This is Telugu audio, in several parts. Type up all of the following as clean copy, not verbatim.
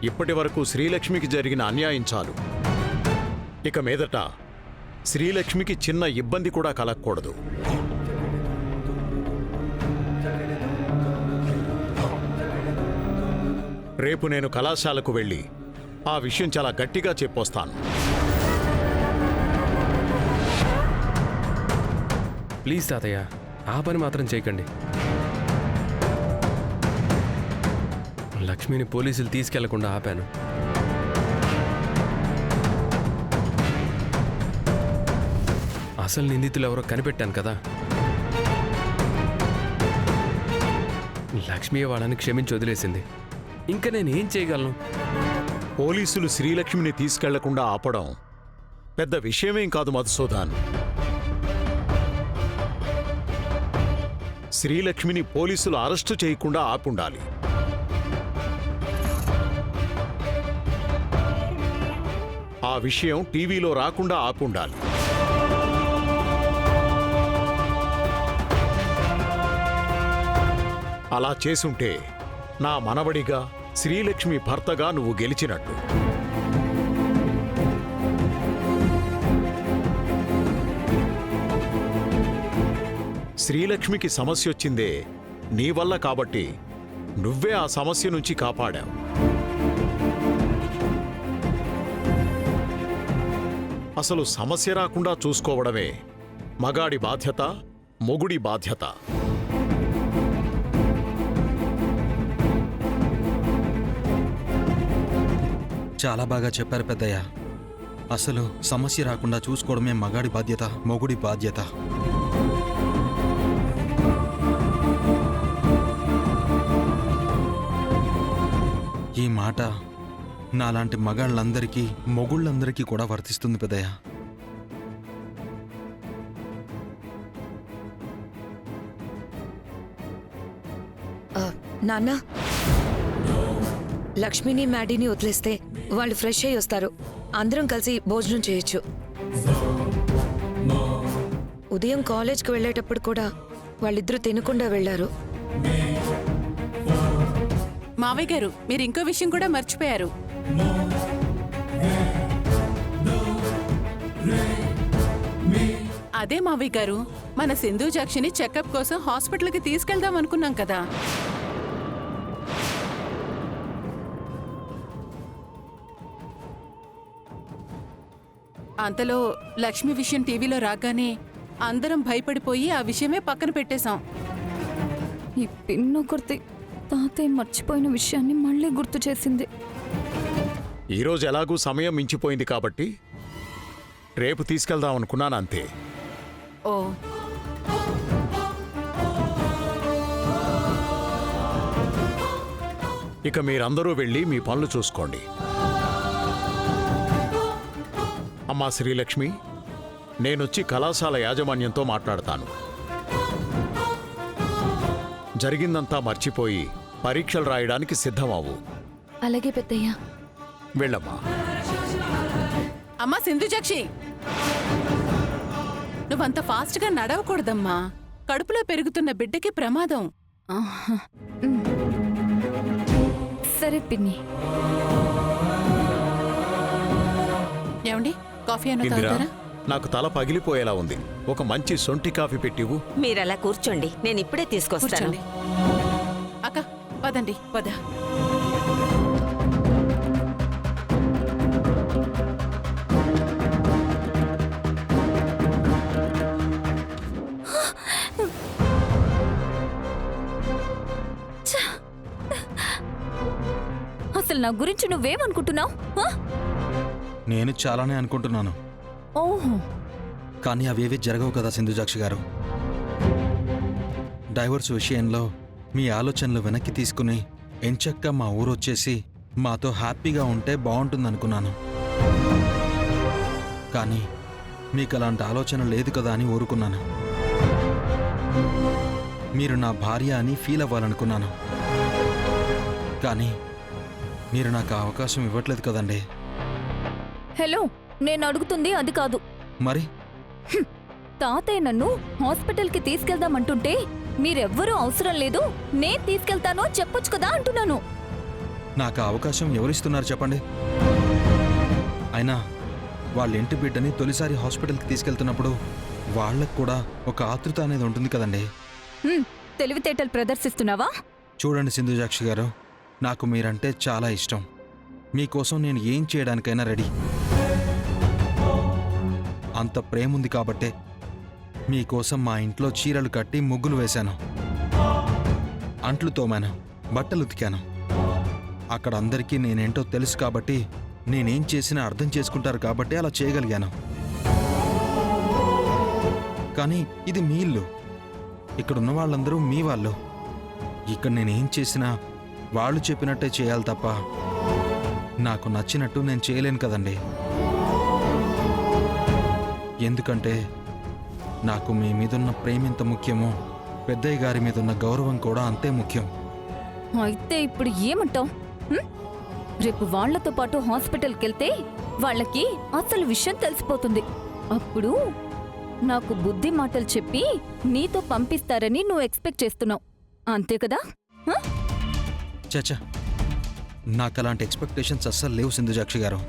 ఇప్పటి వరకు శ్రీలక్ష్మికి జరిగిన అన్యాయం చాలు. ఇక మీదట శ్రీలక్ష్మికి చిన్న ఇబ్బంది కూడా కలగకూడదు. రేపు నేను కళాశాలకు వెళ్ళి ఆ విషయం చాలా గట్టిగా చెప్పొస్తాను. ప్లీజ్ తాతయ్య, ఆ పని మాత్రం చేయకండి. లక్ష్మిని పోలీసులు తీసుకెళ్లకుండా ఆపాను. అసలు నిందితులు ఎవరో కనిపెట్టాను కదా. లక్ష్మి వాళ్ళని క్షమించి వదిలేసింది. ఇంకా నేనేం చేయగలను? పోలీసులు శ్రీలక్ష్మిని తీసుకెళ్లకుండా ఆపడం పెద్ద విషయమేం కాదు మధుసూదన్. శ్రీలక్ష్మిని పోలీసులు అరెస్టు చేయకుండా ఆపుండాలి. ఆ విషయం టీవీలో రాకుండా ఆపుండాలి. అలా చేసుంటే నా మనవడిగా శ్రీలక్ష్మి భర్తగా నువ్వు గెలిచినట్టు. శ్రీలక్ష్మికి సమస్య వచ్చిందే నీ వల్ల కాబట్టి నువ్వే ఆ సమస్య నుంచి కాపాడావు. అసలు సమస్య రాకుండా చూసుకోవడమే మగాడి బాధ్యత, మొగుడి బాధ్యత. చాలా బాగా చెప్పారు పెద్దయ్య. అసలు సమస్య రాకుండా చూసుకోవడమే మగాడి బాధ్యత, మొగుడి బాధ్యత. ఈ మాట నాలాంటి మగాళ్ళందరికీ, మొగుళ్ళందరికీ కూడా వర్తిస్తుంది పెద్దయ్య. నాన్న, లక్ష్మిని మ్యాడీని వదిలేస్తే వాళ్ళు ఫ్రెష్ అయ్యి వస్తారు. అందరం కలిసి భోజనం చేయొచ్చు. ఉదయం కాలేజ్కి వెళ్ళేటప్పుడు కూడా వాళ్ళిద్దరూ తినకుండా వెళ్లారు. మావయ్య గారు, మీరు ఇంకో విషయం కూడా మర్చిపోయారు. అదే మావయ్య గారు, మన సింధూజాక్షిని చెకప్ కోసం హాస్పిటల్కి తీసుకెళ్దాం అనుకున్నాం కదా. అంతలో లక్ష్మి విషయం టీవీలో రాగానే అందరం భయపడిపోయి ఆ విషయమే పక్కన పెట్టేశాం. ఈ పిన్ను గుర్తి తాతయ్య మర్చిపోయిన విషయాన్ని మళ్ళీ గుర్తు చేసింది. ఈరోజు ఎలాగూ సమయం మించిపోయింది కాబట్టి రేపు తీసుకెళ్దాం అనుకున్నాను, అంతే. ఓ, ఇక మీరందరూ వెళ్ళి మీ పనులు చూసుకోండి. అమ్మా శ్రీలక్ష్మి, నేనొచ్చి కళాశాల యాజమాన్యంతో మాట్లాడతాను. జరిగిందంతా మర్చిపోయి పరీక్షలు రాయడానికి సిద్ధమవు. అలాగే పెద్దయ్య. వెళ్ళమ్మా. అమ్మా సింధూజాక్షి, నువ్వంత ఫాస్ట్గా నడవకూడదమ్మా. కడుపులో పెరుగుతున్న బిడ్డకి ప్రమాదం. సరే పిన్ని. ఏమండి, కాఫీ అన్న ఇందిరా, తాగుతారా? నాకు తల పగిలిపోయేలా ఉంది. ఒక మంచి సొంటి కాఫీ పెట్టివు. మీరలా కూర్చోండి, నేను ఇప్పుడే తీసుకొస్తాను. కూర్చోండి. అక్క, పదండి, పద. అసలు నా గురించి నువ్వేమనుకుంటున్నావు? నేను చాలానే అనుకుంటున్నాను, ఓహో. కానీ అవేవి జరగవు కదా సింధుజాక్షి గారు. డైవర్స్ విషయంలో మీ ఆలోచనలు వెనక్కి తీసుకుని ఎంచక్కా మా ఊరొచ్చేసి మాతో హ్యాపీగా ఉంటే బాగుంటుందనుకున్నాను. కానీ మీకు అలాంటి ఆలోచన లేదు కదా అని ఊరుకున్నాను. మీరు నా భార్య అని ఫీల్ అవ్వాలనుకున్నాను. కానీ మీరు నాకు ఆ అవకాశం ఇవ్వట్లేదు కదండి. హలో, నేను అడుగుతుంది అది కాదు. మరి తాతయ్య నన్ను హాస్పిటల్కి తీసుకెళ్దామంటుంటే మీరెవ్వరూ అవసరం లేదు, నేను తీసుకెళ్తాను చెప్పొచ్చు కదా అంటున్నాను. నాకు ఆ అవకాశం ఎవరిస్తున్నారు చెప్పండి? అయినా వాళ్ళ ఇంటి బిడ్డని తొలిసారి హాస్పిటల్కి తీసుకెళ్తున్నప్పుడు వాళ్ళకు కూడా ఒక ఆతృత అనేది ఉంటుంది కదండి. తెలివితేటలు ప్రదర్శిస్తున్నావా? చూడండి సింధుజాక్షి గారు, నాకు మీరంటే చాలా ఇష్టం. మీకోసం నేను ఏం చేయడానికైనా రెడీ. అంత ప్రేమ ఉంది కాబట్టే మీకోసం మా ఇంట్లో చీరలు కట్టి ముగ్గులు వేశాను, అంట్లు తోమాను, బట్టలు ఉతికాను. అక్కడ అందరికీ నేనేంటో తెలుసు కాబట్టి, నేనేం చేసినా అర్థం చేసుకుంటారు కాబట్టి అలా చేయగలిగాను. కానీ ఇది మీ ఇల్లు, ఇక్కడున్న వాళ్ళందరూ మీ వాళ్ళు. ఇక్కడ నేనేం చేసినా వాళ్ళు చెప్పినట్టే చేయాలి తప్ప నాకు నచ్చినట్టు నేను చేయలేను కదండి. ఎందుకంటే నాకు మీ మీదున్న ప్రేమ ఎంత ముఖ్యమో పెద్దయ్య గారి మీదున్న గౌరవం కూడా అంతే ముఖ్యం. అయితే ఇప్పుడు ఏమంటావ్? రేపు వాళ్లతో పాటు హాస్పిటల్కి వెళ్తే వాళ్ళకి అసలు విషయం తెలిసిపోతుంది. అప్పుడు నాకు బుద్ధి మాటలు చెప్పి నీతో పంపిస్తారని నువ్వు ఎక్స్పెక్ట్ చేస్తున్నావు, అంతే కదా? చచ్చా, నాకు అలాంటి ఎక్స్పెక్టేషన్స్ అస్సలు లేవు సింధుజాక్షి గారు.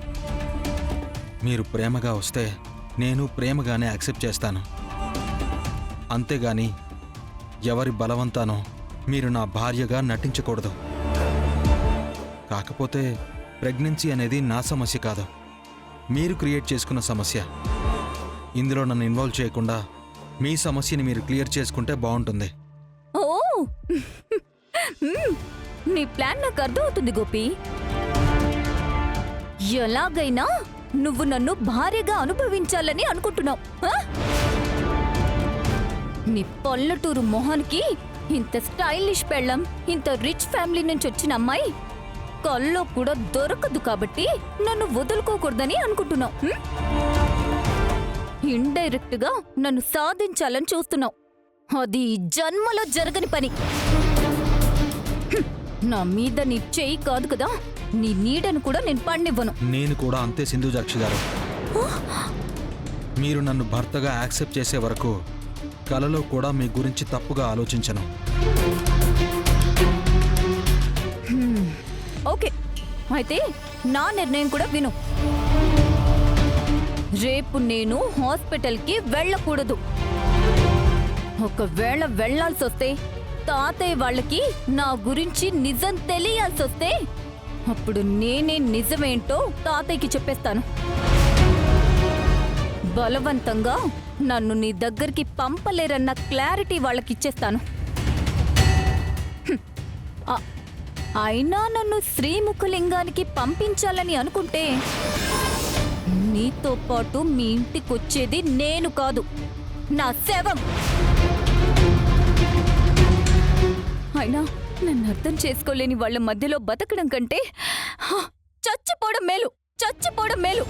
మీరు ప్రేమగా వస్తే నేను ప్రేమగానే యాక్సెప్ట్ చేస్తాను. అంతేగాని ఎవరి బలవంతానో మీరు నా భార్యగా నటించకూడదు. కాకపోతే ప్రెగ్నెన్సీ అనేది నా సమస్య కాదు, మీరు క్రియేట్ చేసుకున్న సమస్య. ఇందులో నన్ను ఇన్వాల్వ్ చేయకుండా మీ సమస్యని మీరు క్లియర్ చేసుకుంటే బాగుంటుంది. ఓ నీ ప్లాన్ నాకు అర్థమవుతుంది గోపి. ఎలాగైనా నువ్వు నన్ను భార్యగా అనుభవించాలని అనుకుంటున్నావు. నీ పల్లెటూరు మొహానికి ఇంత స్టైలిష్ పెళ్ళం, ఇంత రిచ్ ఫ్యామిలీ నుంచి వచ్చిన అమ్మాయి కల్లో కూడా దొరకదు కాబట్టి నన్ను వదులుకోకూడదని అనుకుంటున్నావు. ఇండైరెక్ట్ గా నన్ను సాధించాలని చూస్తున్నావు. అది జన్మలో జరగని పని. నా మీద నీ చెయ్యి కాదు కదా, నీ నీడను కూడా నేను పడినివ్వను. నేను కూడా అంతే సింధుజాక్షి గారు. మీరు నన్ను భర్తగా యాక్సెప్ట్ చేసే వరకు కలలో కూడా మీ గురించి తప్పుగా ఆలోచించను. ఓకే, అయితే నా నిర్ణయం కూడా విను. రేపు నేను హాస్పిటల్కి వెళ్ళకూడదు. ఒకవేళ వెళ్లాల్సి వస్తే, తాతయ్య వాళ్ళకి నా గురించి నిజం తెలియాల్సి వస్తే, అప్పుడు నేనే నిజమేంటో తాతయ్యకి చెప్పేస్తాను. బలవంతంగా నన్ను నీ దగ్గరికి పంపలేరన్న క్లారిటీ వాళ్ళకిచ్చేస్తాను. అయినా నన్ను శ్రీముఖలింగానికి పంపించాలని అనుకుంటే నీతో పాటు మీ ఇంటికొచ్చేది నేను కాదు, నా శవం. అయినా నన్ను అర్థం చేసుకోలేని వాళ్ళ మధ్యలో బతకడం కంటే చచ్చిపోవడం మేలు, చచ్చిపోవడం మేలు.